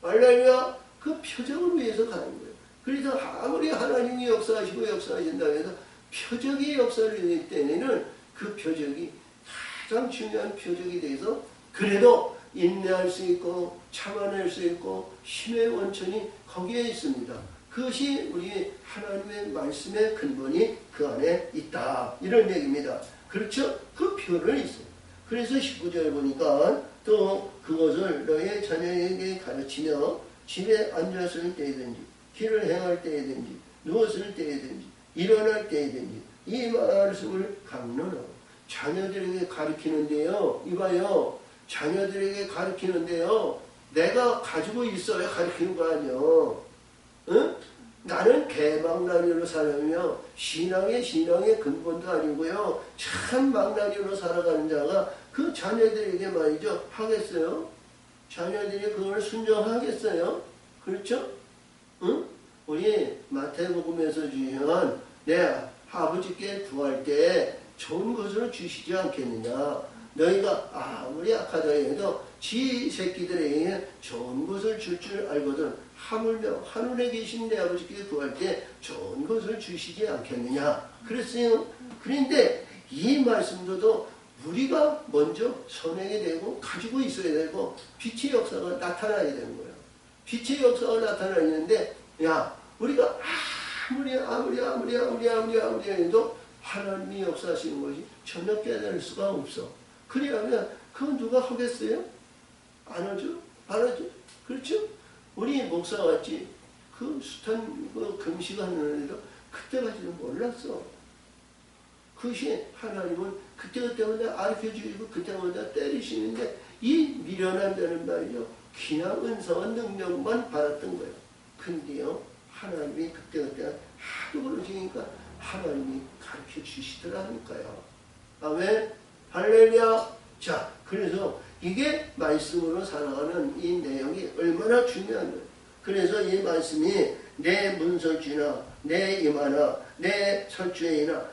A: 할렐루야. 그 표적을 위해서 가는 거예요. 그래서 아무리 하나님이 역사하시고 역사하신다고 해서 표적의 역사를 할 때에는 그 표적이 가장 중요한 표적이 돼서 그래도 인내할 수 있고 참아낼 수 있고 힘의 원천이 거기에 있습니다. 그것이 우리 하나님의 말씀의 근본이 그 안에 있다. 이런 얘기입니다. 그렇죠? 그 표현을 있어요. 그래서 19절에 보니까 또 그것을 너의 자녀에게 가르치며 집에 앉았을 때이든지 길을 행할 때이든지 누웠을 때이든지 일어날 때이든지 이 말씀을 강론하고 자녀들에게 가르치는데요. 이봐요. 자녀들에게 가르치는데요. 내가 가지고 있어야 가르치는 거 아니요. 응? 나는 개망나니로 살며 신앙의 근본도 아니고요. 참 망나니로 살아가는 자가 그 자녀들에게 말이죠. 하겠어요? 자녀들이 그걸 순종하겠어요? 그렇죠? 응? 우리 마태복음에서 주시면 내 아버지께 구할 때 좋은 것으로 주시지 않겠느냐. 너희가 아무리 악하다 해도 지 새끼들에게 좋은 것을 줄 알거든 하물며 하늘에 계신 내 아버지께 구할 때 좋은 것을 주시지 않겠느냐. 그랬어요. 그런데 이 말씀도 우리가 먼저 선행이 되고 가지고 있어야 되고 빛의 역사가 나타나야 되는 거예요. 빛의 역사가 나타나는데 야 우리가 아무리 해도 하나님이 역사하시는 것이 전혀 깨달을 수가 없어. 그래야면 그건 누가 하겠어요? 안 하죠? 안 하죠? 그렇죠? 우리 목사같이 그 숱한 그 금식하는 애도 그때까지는 몰랐어. 그것이 하나님은 그때마다 가르쳐주시고 그때마다 때리시는데 이 미련한다는 말이죠. 그냥 은사와 능력만 받았던 거예요. 근데요 하나님이 그때 하도 그러시니까 하나님이 가르쳐 주시더라니까요. 아멘. 할렐루야. 자, 그래서 이게 말씀으로 살아가는 이 내용이 얼마나 중요한 거예요. 그래서 이 말씀이 내 문설주나 내 임하나 내 설주에나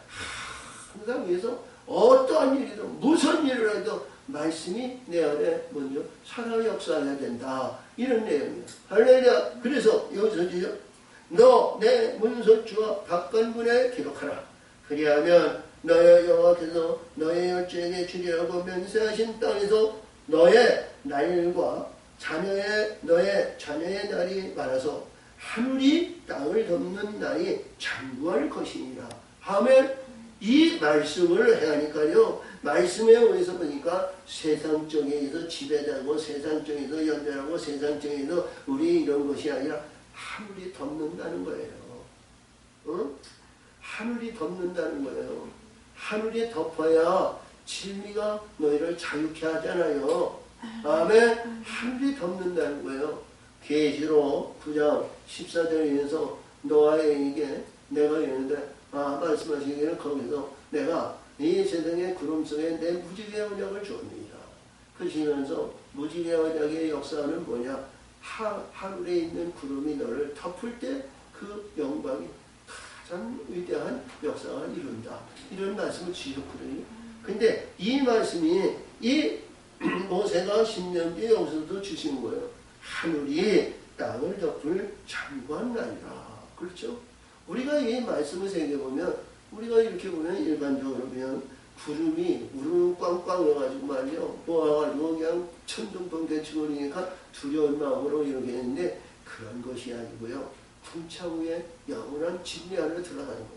A: 항상 위해서 어떠한 일이든 무슨 일을 해도 말씀이 내 안에 먼저 살아 역사해야 된다. 이런 내용이에요. 할렐루야. 그래서 여기서 지금 너 내 문설주와 박간문에 기록하라. 그리하면 너의 여호와께서 너의 열조에게 주리라고 맹세하신 땅에서 너의 날과 너의 자녀의 날이 많아서 하늘이 땅을 덮는 날이 장구할 것이니라. 아멘. 이 말씀을 해하니까요. 말씀에 의해서 보니까 세상적에서 지배되고 세상적에서 연결하고 세상적에서 우리 이런 것이 아니라 하늘이 덮는다는 거예요. 어? 하늘이 덮는다는 거예요. 하늘이 덮어야 진리가 너희를 자유케 하잖아요. 아멘. 하늘이 덮는다는 거예요. 계시록 9장 14절에서 노아에게 내가 이러는데 말씀하시기를 거기서 내가 이 세상의 구름 속에 내 무지개 언약을 줍니다. 그러시면서 무지개 언약의 역사는 뭐냐? 하늘에 있는 구름이 너를 덮을 때 그 영광이 가장 위대한 역사가 이룬다. 이런 말씀을 주셨거든요. 근데 이 말씀이 이 모세가 10년 뒤에 여기서도 주신 거예요. 하늘이 땅을 덮을 장구한 날이라. 그렇죠? 우리가 이 말씀을 새겨보면 우리가 이렇게 보면 일반적으로 그냥 구름이 우르르 꽝꽝 해가지고 말이죠. 모아가지고 그냥 천둥번 개치고 그러니까 두려운 마음으로 이렇게 했는데 그런 것이 아니고요. 궁창후에 영원한 진리 안으로 들어가는 겁니다.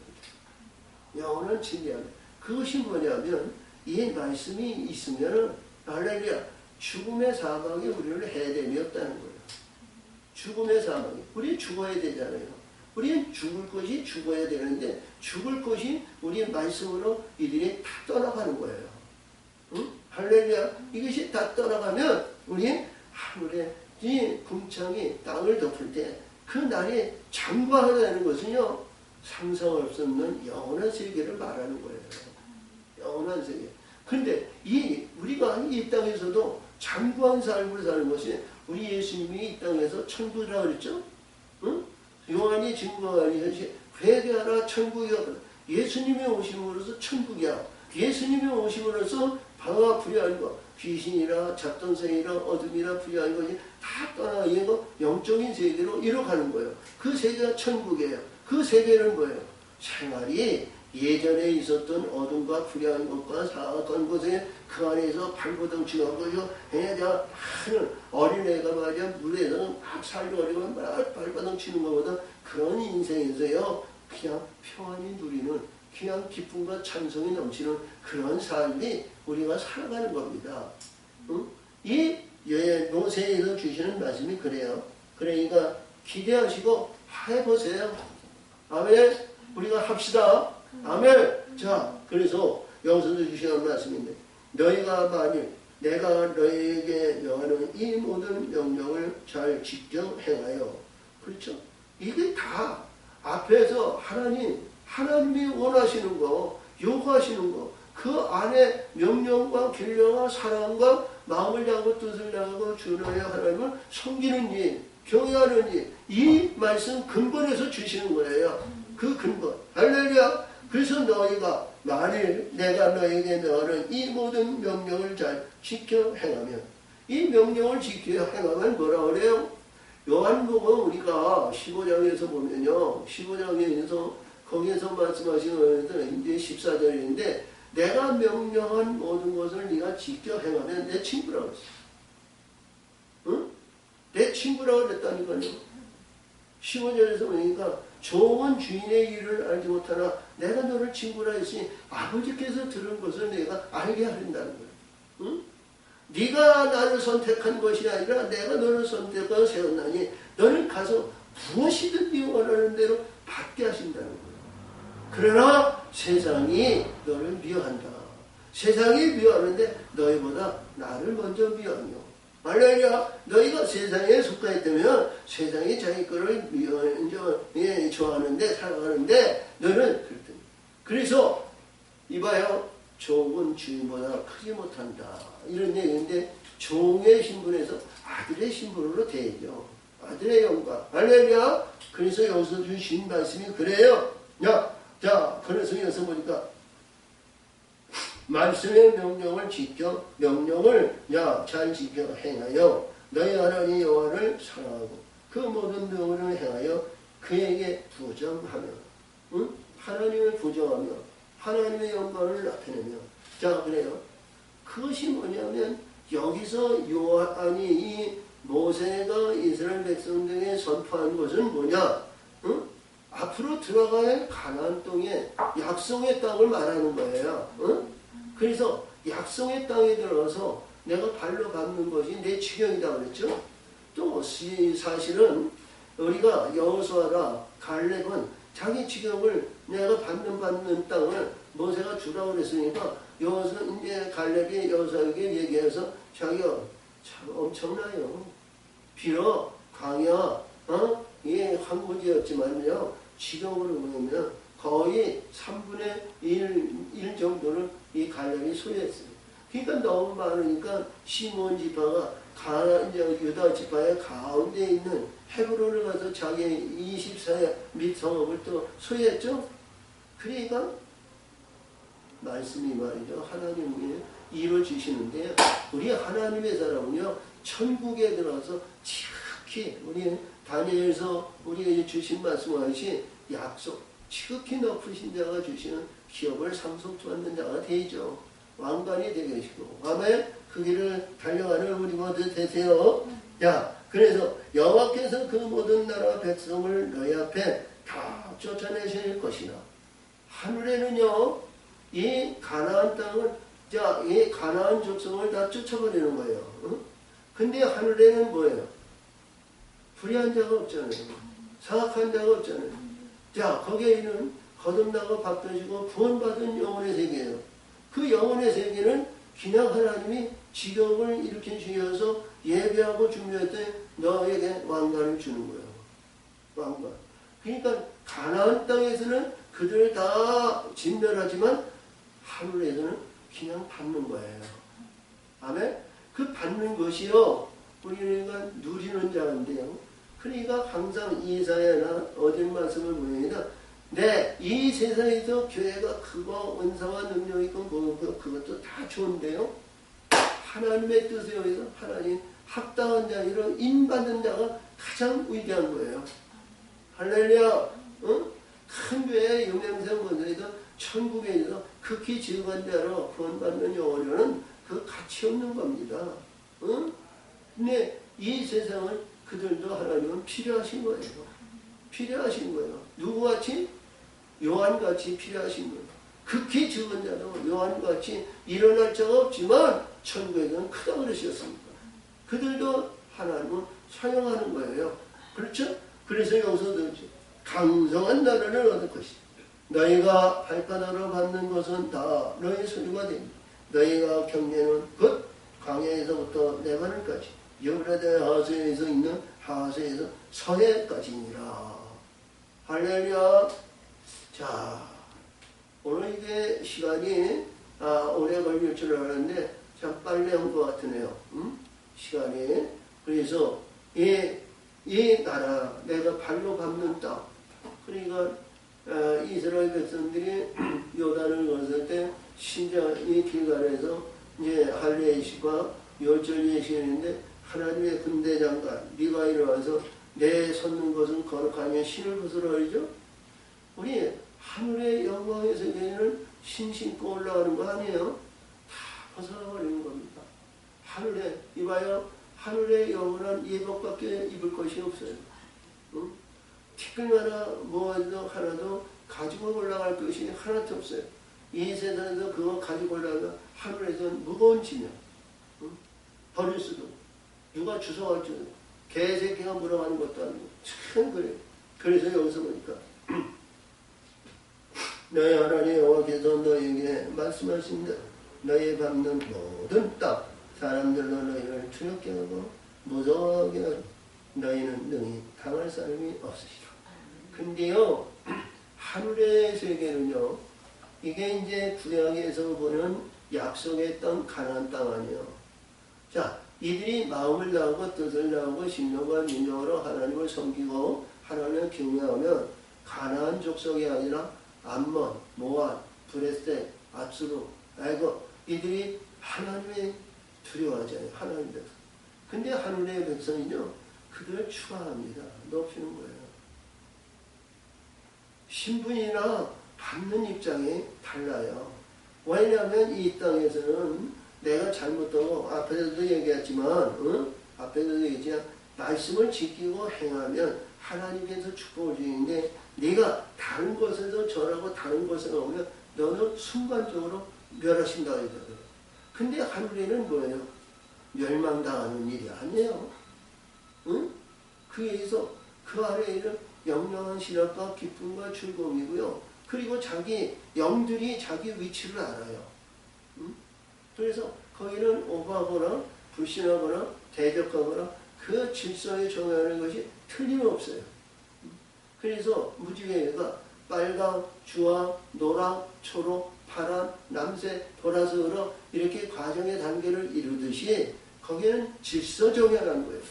A: 영원한 진리 안에. 그것이 뭐냐면 이 말씀이 있으면 할렐루야 죽음의 사망이 우리를 해됨이 없다는 거예요. 죽음의 사망이. 우리 죽어야 되잖아요. 우리는 죽을 것이 죽어야 되는데 죽을 것이 우리 말씀으로 이들이 다 떠나가는 거예요. 응? 할렐루야. 이것이 다 떠나가면 우리 하늘에 이 궁창이 땅을 덮을 때 그 날이 장구하다는 것은요. 상상할 수 없는 영원한 세계를 말하는 거예요. 영원한 세계. 근데 우리가 이 땅에서도 장구한 삶을 사는 것이 우리 예수님이 이 땅에서 천국이라고 그랬죠? 응? 요한이 증거하니 회개하라 천국이야. 예수님이 오심으로써 천국이야. 예수님이 오심으로써 방화 불의한 것, 귀신이라 잡동생이라 어둠이라 불의한 것이 다 떠나 이거 영적인 세계로 이뤄가는 거예요. 그 세계가 천국이에요. 그 세계는 뭐예요? 생활이 예전에 있었던 어둠과 불의한 것과 사악한 것에 그 안에서 발버둥치고 그냥 하는 어린애가 말이야 물에서 막 살려가지고 막 발버둥치는 것보다 그런 인생에서요 그냥 평안히 누리는 그냥 기쁨과 찬송이 넘치는 그런 삶이 우리가 살아가는 겁니다. 응? 이 모세에서 주시는 말씀이 그래요. 그러니까 기대하시고 해보세요. 아멘. 우리가 합시다. 아멘. 자, 그래서 여기서도 주시는 말씀인데 너희가 만일 내가 너희에게 명하는 이 모든 명령을 잘 지켜 행하여, 그렇죠? 이게 다 앞에서 하나님이 원하시는 거, 요구하시는 거, 그 안에 명령과 길령과 사랑과 마음을 다하고 뜻을 다하고 주 너희 하나님을 섬기는 일, 경외하는 일, 이 말씀 근본에서 주시는 거예요. 그 근본. 할렐루야. 그래서 너희가 만일 내가 너에게 명하는 이 모든 명령을 잘 지켜 행하면, 이 명령을 지켜 행하면 뭐라 그래요? 요한복음 우리가 15장에서 보면요, 15장에서 거기에서 말씀하시는 것은 이제 14절인데 내가 명령한 모든 것을 네가 지켜 행하면 내 친구라고 했어. 응? 내 친구라고 그랬다니까요. 15절에서 보니까 종은 주인의 일을 알지 못하나 내가 너를 친구라 했으니 아버지께서 들은 것을 내가 알게 하린다는 거예요. 응? 네가 나를 선택한 것이 아니라 내가 너를 선택하여 세웠나니 너는 가서 무엇이든지 원하는 대로 받게 하신다는 거예요. 그러나 세상이 너를 미워한다. 세상이 미워하는데 너희보다 나를 먼저 미워하며, 할렐루야. 너희가 세상에 속하였다면 세상이 자기 거를 좋아하는데 살아가는데 너는 그랬더니, 그래서 이봐요, 종은 주인보다 크지 못한다 이런 얘기인데 종의 신분에서 아들의 신분으로 대죠. 아들의 영광. 할렐루야. 그래서 여기서 주신 말씀이 그래요. 자, 그래서 여기서 보니까 말씀의 명령을 지켜, 명령을 잘 지켜 행하여 너희 하나님 여호와를 사랑하고 그 모든 명령을 행하여 그에게 부정하며, 응? 하나님을 부정하며 하나님의 영광을 나타내며. 자, 그래요. 그것이 뭐냐면 여기서 요한이 이 모세가 이스라엘 백성들에게 선포한 것은 뭐냐? 응? 앞으로 들어가야 할 가나안 땅에 약속의 땅을 말하는 거예요. 응? 그래서 약속의 땅에 들어가서 내가 발로 밟는 것이 내 지경이다 그랬죠. 또 사실은 우리가 여호수아라 갈렙은 자기 지경을 내가 받는 땅을 모세가 주라고 그랬으니까 여호수 이제 갈렙이 여호수아에게 얘기해서 자기가 참 엄청나요. 비록 광야 이게 황무지였지만요 지경으로 보면 거의 3분의 1 정도를 이 갈렙이 소유했어요. 그러니까 너무 많으니까 시몬 지파가 이제 유다 지파의 가운데 있는 헤브론을 가서 자기 24의 및 성읍을 또 소유했죠. 그러니까 말씀이 말이죠. 하나님이 이루어지시는데 우리 하나님의 사람은요 천국에 들어가서 지극히 우리 다니엘서 우리에게 주신 말씀하신 약속, 지극히 높으신 자가 주시는 기업을 상속받는 자가 되죠. 왕관이 되시고. 아멘. 그 길을 달려가는 우리 모두 되세요. 자, 그래서 여호와께서 그 모든 나라 백성을 너희 앞에 다 쫓아내실 것이나 하늘에는요 이 가나안 땅을 이 가나안 족속을 다 쫓아버리는 거예요. 응? 근데 하늘에는 뭐예요? 불의한 자가 없잖아요. 사악한 자가 없잖아요. 자, 거기에는 거듭나고 밥드시고 구원받은 영혼의 세계예요. 그 영혼의 세계는 그냥 하나님이 지경을 일으켜 주셔서 예배하고 준비할 때 너에게 왕관을 주는 거예요. 왕관. 그러니까 가나안 땅에서는 그들을 다 진멸하지만 하늘에서는 그냥 받는 거예요. 아멘? 그 받는 것이요 우리가 누리는 자인데요. 그러니까 항상 이사야나 어딜 말씀을 보니까 이 세상에서 교회가 크고 은사와 능력이 있고 그것도 다 좋은데요. 하나님의 뜻에 의해서 하나님 합당한 자로 인받는 자가 가장 위대한 거예요. 할렐루야. 응? 큰 교회 유명세 분들도 천국에서 극히 적은 자로 구원받는 영혼은 그 가치 없는 겁니다. 응? 근데 이 세상은 그들도 하나님은 필요하신 거예요. 필요하신 거예요. 누구같이? 요한같이 필요하신 거예요. 극히 적은 자도 요한같이 일어날 자가 없지만 천국에는 크다 그러셨습니다. 그들도 하나님은 사용하는 거예요. 그렇죠? 그래서 여기서도 강성한 나라를 얻을 것이다. 너희가 발바닥으로 받는 것은 다 너희 소유가 됩니다. 너희가 경계는 곧 광야에서부터 레바논까지 여브라데 하수에서 있는 하수에서 서해까지니라. 할렐루야. 자, 오늘 이게 시간이 오래 걸릴 줄 알았는데 참 빨리 한 것 같으네요. 시간이. 그래서 이 나라 내가 발로 밟는 땅, 그러니까 이스라엘 백성들이 요단을 건설 때 신장 이 길갈에서 이제 할례 예식과 열절 예식했는데 하나님의 군대 장관 미가엘이 와서 내 섰는 것은 거룩하며 신을 벗으라이죠. 우리 하늘의 영광의 세계는 신 신고 올라가는 거 아니에요? 다 벗어버리는 겁니다. 하늘에 이봐요. 하늘의 영원한 예복밖에 입을 것이 없어요. 응? 티끌 하나 모아도 하나도 가지고 올라갈 것이 하나도 없어요. 이 세상에서 그거 가지고 올라가 하늘에서는 무거운 짐이야. 응? 버릴 수도 누가 주워갈 줄도 개새끼가 물어가는 것도 아니고 참 그래. 그래서 여기서 보니까 너희 하나님 여호와께서 너희에게 말씀하십니다. 너희 밟는 모든 땅 사람들로 너희를 두렵게 하고 무서워하게 하고 너희는 능히 당할 사람이 없으시라. 근데요, 하늘의 세계는요, 이게 이제 구약에서 보는 약속의 땅, 가나안 땅 아니에요. 자, 이들이 마음을 다하고 뜻을 다하고 신령과 민족으로 하나님을 섬기고 하나님을 경외하면 가나안 족속이 아니라 암몬, 모압, 브레셋, 압수르, 애굽 이들이 하나님의 두려워하잖아요. 하나님 백성. 근데 하늘의 백성은요, 그들을 추앙합니다. 높이는 거예요. 신분이나 받는 입장이 달라요. 왜냐하면 이 땅에서는 내가 잘못하고 앞에서도 얘기했지만 앞에서도 얘기했지만 말씀을 지키고 행하면 하나님께서 축복을 주는데 네가 다른 곳에서 절하고 다른 곳에 오면 너는 순간적으로 멸하신다 이거예요. 근데 하늘에는 뭐예요? 멸망당하는 일이 아니에요. 응? 그에서 그 아래에는 영영한 신학과 기쁨과 즐거움이고요. 그리고 자기 영들이 자기 위치를 알아요. 응? 그래서 거기는 오버하거나 불신하거나 대적하거나 그 질서에 정하는 것이 틀림없어요. 그래서 무지개가 빨강, 주황, 노랑, 초록, 파란, 남색, 보라색으로 이렇게 과정의 단계를 이루듯이 거기에는 질서 정연한 거예요.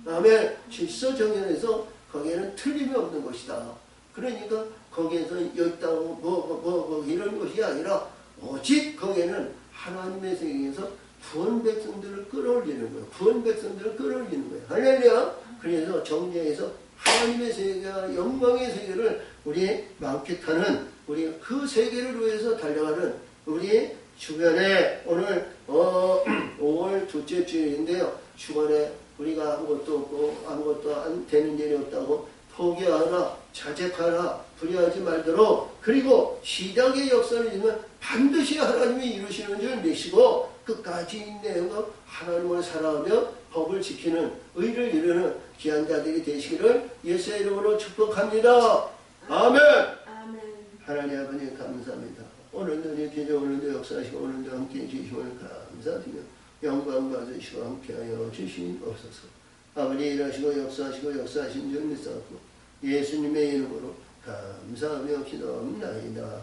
A: 다음에 질서 정연해서 거기에는 틀림이 없는 것이다. 그러니까 거기에서 여있다고 뭐 이런 것이 아니라 오직 거기에는 하나님의 세계에서 구원 백성들을 끌어올리는 거예요. 구원 백성들을 끌어올리는 거예요. 할렐루야. 그래서 정죄에서 하나님의 세계와 영광의 세계를 우리 만끽하는 우리 그 세계를 위해서 달려가는 우리 주변에 오늘 5월 둘째 주일인데요. 주변에 우리가 아무것도 없고 아무것도 안 되는 일이 없다고 포기하라, 자책하라, 불의하지 말도록 그리고 시작의 역사를 있으면 반드시 하나님이 이루시는 줄 믿으시고 끝까지 인내하고 하나님을 사랑하며 법을 지키는 의를 이루는 귀한 자들이 되시기를 예수의 이름으로 축복합니다. 아멘.
B: 아멘.
A: 하나님 아버지 감사합니다. 오늘도 이렇게 오늘도 역사하시고 오늘도 함께해 주시면 감사드리며 영광 받으시고 함께하여 주시옵소서. 아버지 일하시고 역사하신 줄 믿사옵고 예수님의 이름으로 감사하며 기도합니다.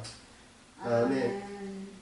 A: 아멘.